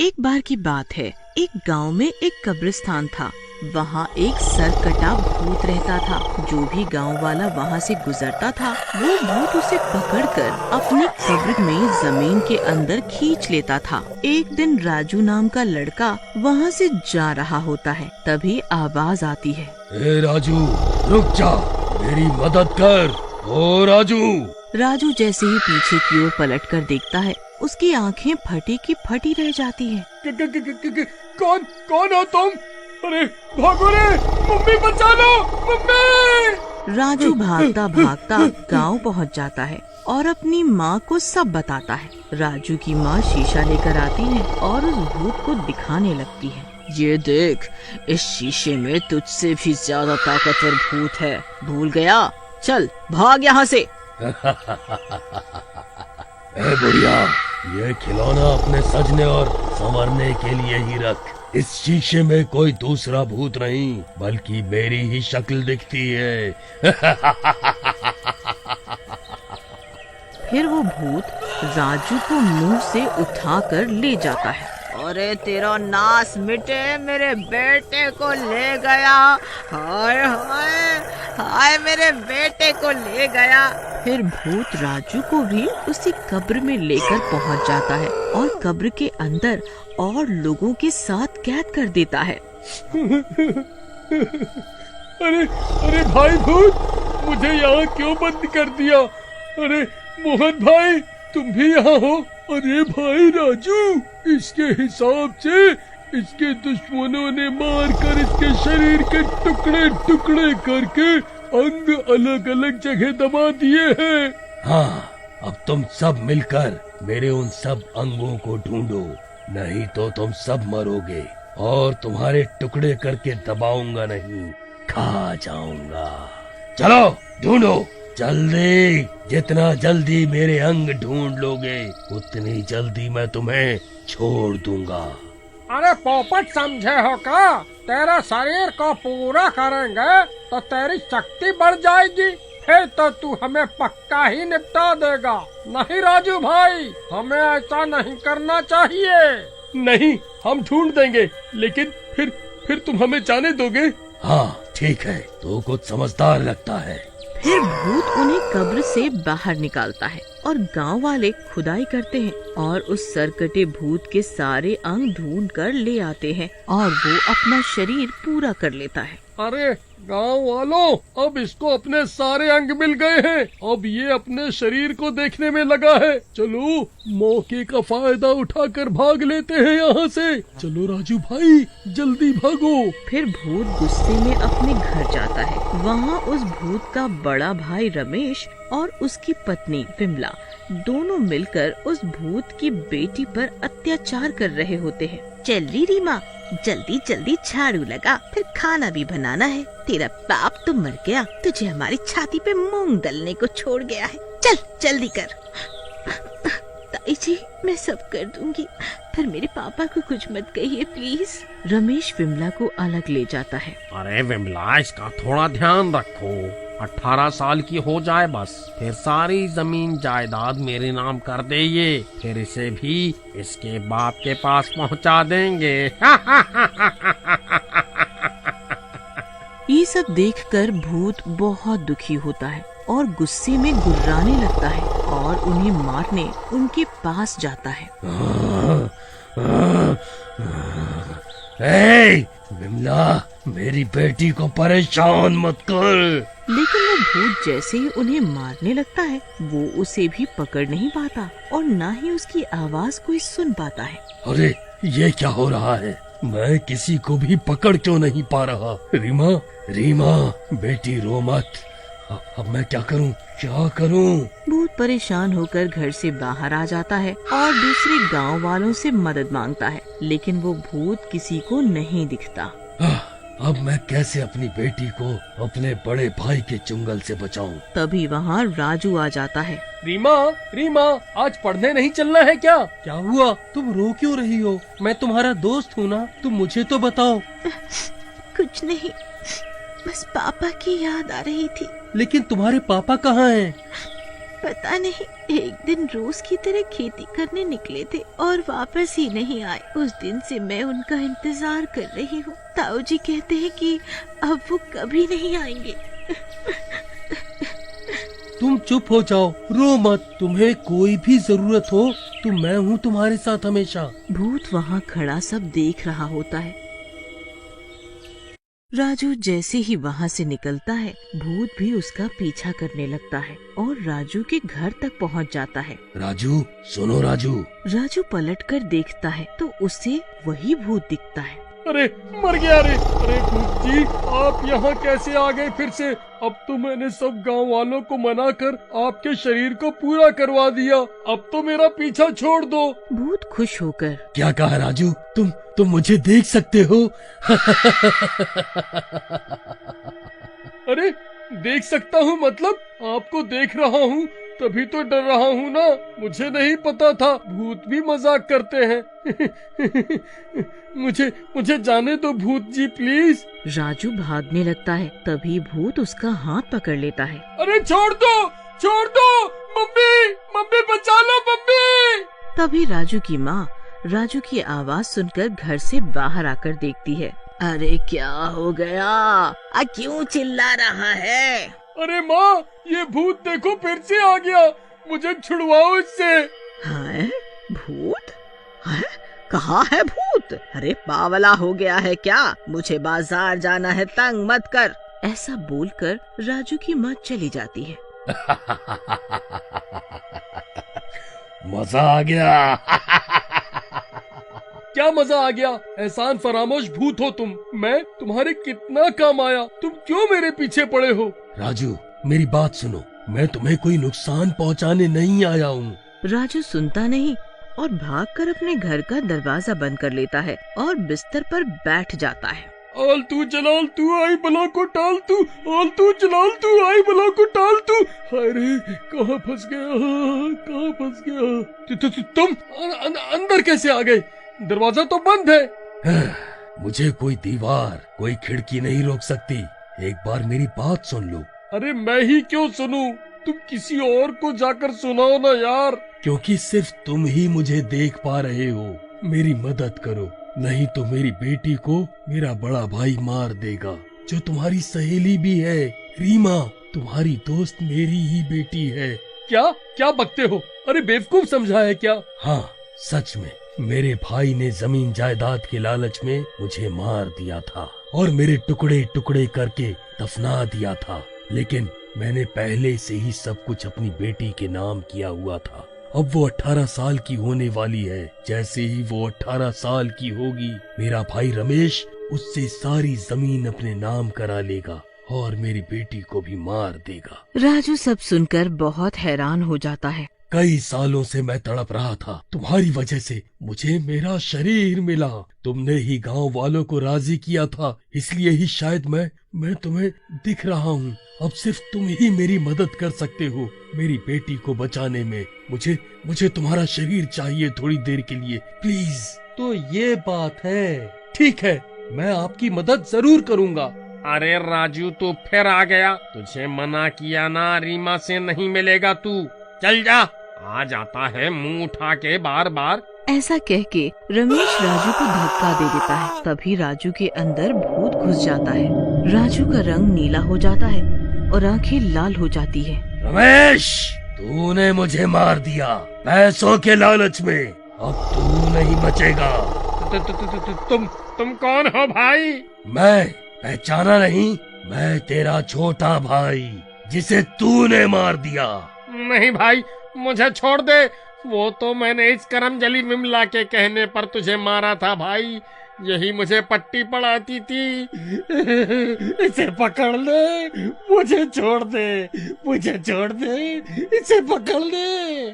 एक बार की बात है, एक गांव में एक कब्रिस्तान था। वहाँ एक सरकटा भूत रहता था। जो भी गांव वाला वहाँ से गुजरता था, वो भूत उसे पकड़कर अपनी कब्र में जमीन के अंदर खींच लेता था। एक दिन राजू नाम का लड़का वहाँ से जा रहा होता है, तभी आवाज आती है, ए राजू, रुक जा, मेरी मदद कर। ओ राजू। राजू जैसे ही पीछे की ओर पलटकर देखता है, उसकी आंखें फटी की फटी रह जाती है। कौन हो तुम? अरे भागो रे, मम्मी बचा लो, मम्मी। राजू भागता भागता गांव पहुंच जाता है और अपनी माँ को सब बताता है। राजू की माँ शीशा लेकर आती है और उस भूत को दिखाने लगती है। ये देख, इस शीशे में तुझसे भी ज्यादा ताकतवर भूत है, भूल गया? चल भाग यहाँ से। ए बुढ़िया, ये खिलौना अपने सजने और संवरने के लिए ही रख। इस शीशे में कोई दूसरा भूत नहीं, बल्कि मेरी ही शक्ल दिखती है। फिर वो भूत राजू को मुंह से उठाकर ले जाता है। अरे तेरा नाश मिटे, मेरे बेटे को ले गया, हाय हाय हाय, मेरे बेटे को ले गया। फिर भूत राजू को भी उसी कब्र में लेकर पहुंच जाता है और कब्र के अंदर और लोगों के साथ कैद कर देता है। अरे भाई भूत, मुझे यहाँ क्यों बंद कर दिया? अरे मोहन भाई, तुम भी यहाँ हो? अरे भाई राजू, इसके हिसाब से इसके दुश्मनों ने मारकर इसके शरीर के टुकड़े टुकड़े करके अंग अलग अलग जगह दबा दिए हैं। हाँ, अब तुम सब मिलकर मेरे उन सब अंगों को ढूंढो, नहीं तो तुम सब मरोगे और तुम्हारे टुकड़े करके दबाऊंगा नहीं, खा जाऊंगा। चलो ढूंढो जल्दी, जितना जल्दी मेरे अंग ढूंढ लोगे, उतनी जल्दी मैं तुम्हें छोड़ दूंगा। अरे पोपट समझे हो का? तेरा शरीर को पूरा करेंगे तो तेरी शक्ति बढ़ जाएगी, फिर तो तू हमें पक्का ही निपटा देगा। नहीं राजू भाई, हमें ऐसा नहीं करना चाहिए। नहीं, हम ढूंढ देंगे, लेकिन फिर तुम हमें जाने दोगे? हाँ ठीक है, तो कुछ समझदार लगता है। फिर भूत उन्हें कब्र से बाहर निकालता है और गांव वाले खुदाई करते हैं और उस सरकटे भूत के सारे अंग ढूंढ कर ले आते हैं और वो अपना शरीर पूरा कर लेता है। अरे गांव वालों, अब इसको अपने सारे अंग मिल गए हैं, अब ये अपने शरीर को देखने में लगा है। चलो मौके का फायदा उठाकर भाग लेते हैं यहाँ से। चलो राजू भाई, जल्दी भागो। फिर भूत गुस्से में अपने घर जाता है। वहाँ उस भूत का बड़ा भाई रमेश और उसकी पत्नी विमला दोनों मिलकर उस भूत की बेटी पर अत्याचार कर रहे होते हैं। चल री रीमा, जल्दी जल्दी झाड़ू लगा, फिर खाना भी बनाना है। तेरा बाप तो मर गया, तुझे हमारी छाती पे मूंग दलने को छोड़ गया है। चल जल्दी कर। ताई जी, मैं सब कर दूंगी, पर मेरे पापा को कुछ मत कहिए प्लीज। रमेश विमला को अलग ले जाता है। अरे विमला, इसका थोड़ा ध्यान रखो, 18 साल की हो जाए बस, फिर सारी जमीन जायदाद मेरे नाम कर दे ये, फिर इसे भी इसके बाप के पास पहुंचा देंगे। ये सब देखकर भूत बहुत दुखी होता है और गुस्से में गुर्राने लगता है और उन्हें मारने उनके पास जाता है। विमला, मेरी बेटी को परेशान मत कर। लेकिन वो भूत जैसे ही उन्हें मारने लगता है, वो उसे भी पकड़ नहीं पाता और न ही उसकी आवाज कोई सुन पाता है। अरे ये क्या हो रहा है? मैं किसी को भी पकड़ क्यों नहीं पा रहा? रीमा, बेटी रो मत। अब मैं क्या करूं? भूत परेशान होकर घर से बाहर आ जाता है और दूसरे गांव वालों से मदद मांगता है, लेकिन वो भूत किसी को नहीं दिखता। अब मैं कैसे अपनी बेटी को अपने बड़े भाई के चुंगल से बचाऊं? तभी वहाँ राजू आ जाता है। रीमा, आज पढ़ने नहीं चलना है क्या? क्या हुआ? तुम रो क्यों रही हो? मैं तुम्हारा दोस्त हूँ ना, तुम मुझे तो बताओ। कुछ नहीं, बस पापा की याद आ रही थी। लेकिन तुम्हारे पापा कहाँ हैं? पता नहीं, एक दिन रोज की तरह खेती करने निकले थे और वापस ही नहीं आए। उस दिन से मैं उनका इंतजार कर रही हूँ। ताऊ जी कहते हैं कि अब वो कभी नहीं आएंगे। तुम चुप हो जाओ, रो मत। तुम्हें कोई भी जरूरत हो तो मैं हूँ तुम्हारे साथ हमेशा। भूत वहाँ खड़ा सब देख रहा होता है। राजू जैसे ही वहाँ से निकलता है, भूत भी उसका पीछा करने लगता है और राजू के घर तक पहुँच जाता है। राजू, सुनो राजू। राजू पलटकर देखता है तो उसे वही भूत दिखता है। अरे मर गया रे। अरे भूत जी, आप यहाँ कैसे आ गए फिर से? अब तो मैंने सब गांव वालों को मना कर आपके शरीर को पूरा करवा दिया। अब तो मेरा पीछा छोड़ दो। भूत खुश होकर, क्या कहा राजू? तुम मुझे देख सकते हो? अरे देख सकता हूँ मतलब? आपको देख रहा हूँ तभी तो डर रहा हूँ ना। मुझे नहीं पता था भूत भी मजाक करते हैं। मुझे जाने दो भूत जी प्लीज। राजू भागने लगता है, तभी भूत उसका हाथ पकड़ लेता है। अरे छोड़ दो मम्मी, मम्मी बचा लो मम्मी। तभी राजू की माँ राजू की आवाज सुनकर घर से बाहर आकर देखती है। अरे क्या हो गया? क्यों चिल्ला रहा है? अरे माँ, ये भूत देखो फिर से आ गया। मुझे छुड़वाओ इससे। है भूत? है? कहाँ है भूत? अरे बावला हो गया है क्या? मुझे बाजार जाना है, तंग मत कर। ऐसा बोलकर राजू की माँ चली जाती है। मजा आ गया। क्या मजा आ गया? एहसान फरामोश भूत हो तुम। मैं तुम्हारे कितना काम आया, तुम क्यों मेरे पीछे पड़े हो? राजू, मेरी बात सुनो। मैं तुम्हें कोई नुकसान पहुंचाने नहीं आया हूँ। राजू सुनता नहीं और भागकर अपने घर का दरवाजा बंद कर लेता है और बिस्तर पर बैठ जाता है। आलतू जलाल तू आई बला को टाल तू, आलतू जलाल तू आई बला को टाल तू। अरे कहाँ फंस गया? तुम अंदर कैसे आ गए? दरवाजा तो बंद है। मुझे कोई दीवार, कोई खिड़की नहीं रोक सकती। एक बार मेरी बात सुन लो। अरे मैं ही क्यों सुनूं? तुम किसी और को जाकर सुनाओ ना यार। क्योंकि सिर्फ तुम ही मुझे देख पा रहे हो। मेरी मदद करो, नहीं तो मेरी बेटी को मेरा बड़ा भाई मार देगा, जो तुम्हारी सहेली भी है। रीमा, तुम्हारी दोस्त मेरी ही बेटी है। क्या बकते हो? अरे बेवकूफ समझा है क्या? हाँ, सच में मेरे भाई ने जमीन जायदाद के लालच में मुझे मार दिया था और मेरे टुकड़े टुकड़े करके दफना दिया था। लेकिन मैंने पहले से ही सब कुछ अपनी बेटी के नाम किया हुआ था। अब वो 18 साल की होने वाली है। जैसे ही वो 18 साल की होगी, मेरा भाई रमेश उससे सारी जमीन अपने नाम करा लेगा और मेरी बेटी को भी मार देगा। राजू सब सुनकर बहुत हैरान हो जाता है। कई सालों से मैं तड़प रहा था। तुम्हारी वजह से मुझे मेरा शरीर मिला। तुमने ही गांव वालों को राजी किया था, इसलिए ही शायद मैं तुम्हें दिख रहा हूँ। अब सिर्फ तुम ही मेरी मदद कर सकते हो मेरी बेटी को बचाने में। मुझे तुम्हारा शरीर चाहिए थोड़ी देर के लिए, प्लीज। तो ये बात है। ठीक है, मैं आपकी मदद जरूर करूँगा। अरे राजू, तू फिर आ गया। तुझे मना किया ना, रीमा से नहीं मिलेगा तू। चल जा। आ जाता है मुंह उठा के बार बार। ऐसा कह के रमेश राजू को धक्का दे देता है। तभी राजू के अंदर भूत घुस जाता है। राजू का रंग नीला हो जाता है और आंखें लाल हो जाती है। रमेश, तूने मुझे मार दिया पैसों के लालच में। अब तू नहीं बचेगा। तुम कौन हो भाई? मैं पहचाना नहीं? मैं तेरा छोटा भाई, जिसे तूने मार दिया। नहीं भाई, मुझे छोड़ दे। वो तो मैंने इस करमजली विमला के कहने पर तुझे मारा था भाई। यही मुझे पट्टी पड़ाती थी। इसे पकड़ ले, मुझे छोड़ दे, इसे पकड़ ले।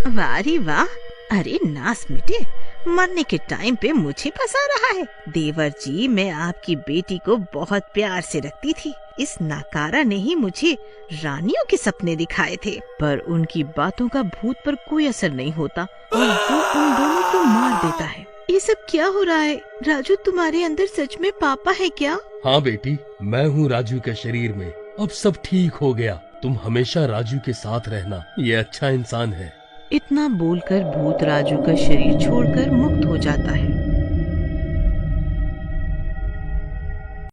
वाह रे वाह! अरे नास मिटे, मरने के टाइम पे मुझे फंसा रहा है। देवर जी, मैं आपकी बेटी को बहुत प्यार से रखती थी। इस नाकारा ने ही मुझे रानियों के सपने दिखाए थे, पर उनकी बातों का भूत पर कोई असर नहीं होता और वो उन दोनों को मार देता है। ये सब क्या हो रहा है? राजू, तुम्हारे अंदर सच में पापा है क्या? हाँ बेटी, मैं हूँ राजू के शरीर में। अब सब ठीक हो गया। तुम हमेशा राजू के साथ रहना, ये अच्छा इंसान है। इतना बोलकर भूत राजू का शरीर छोड़कर मुक्त हो जाता है।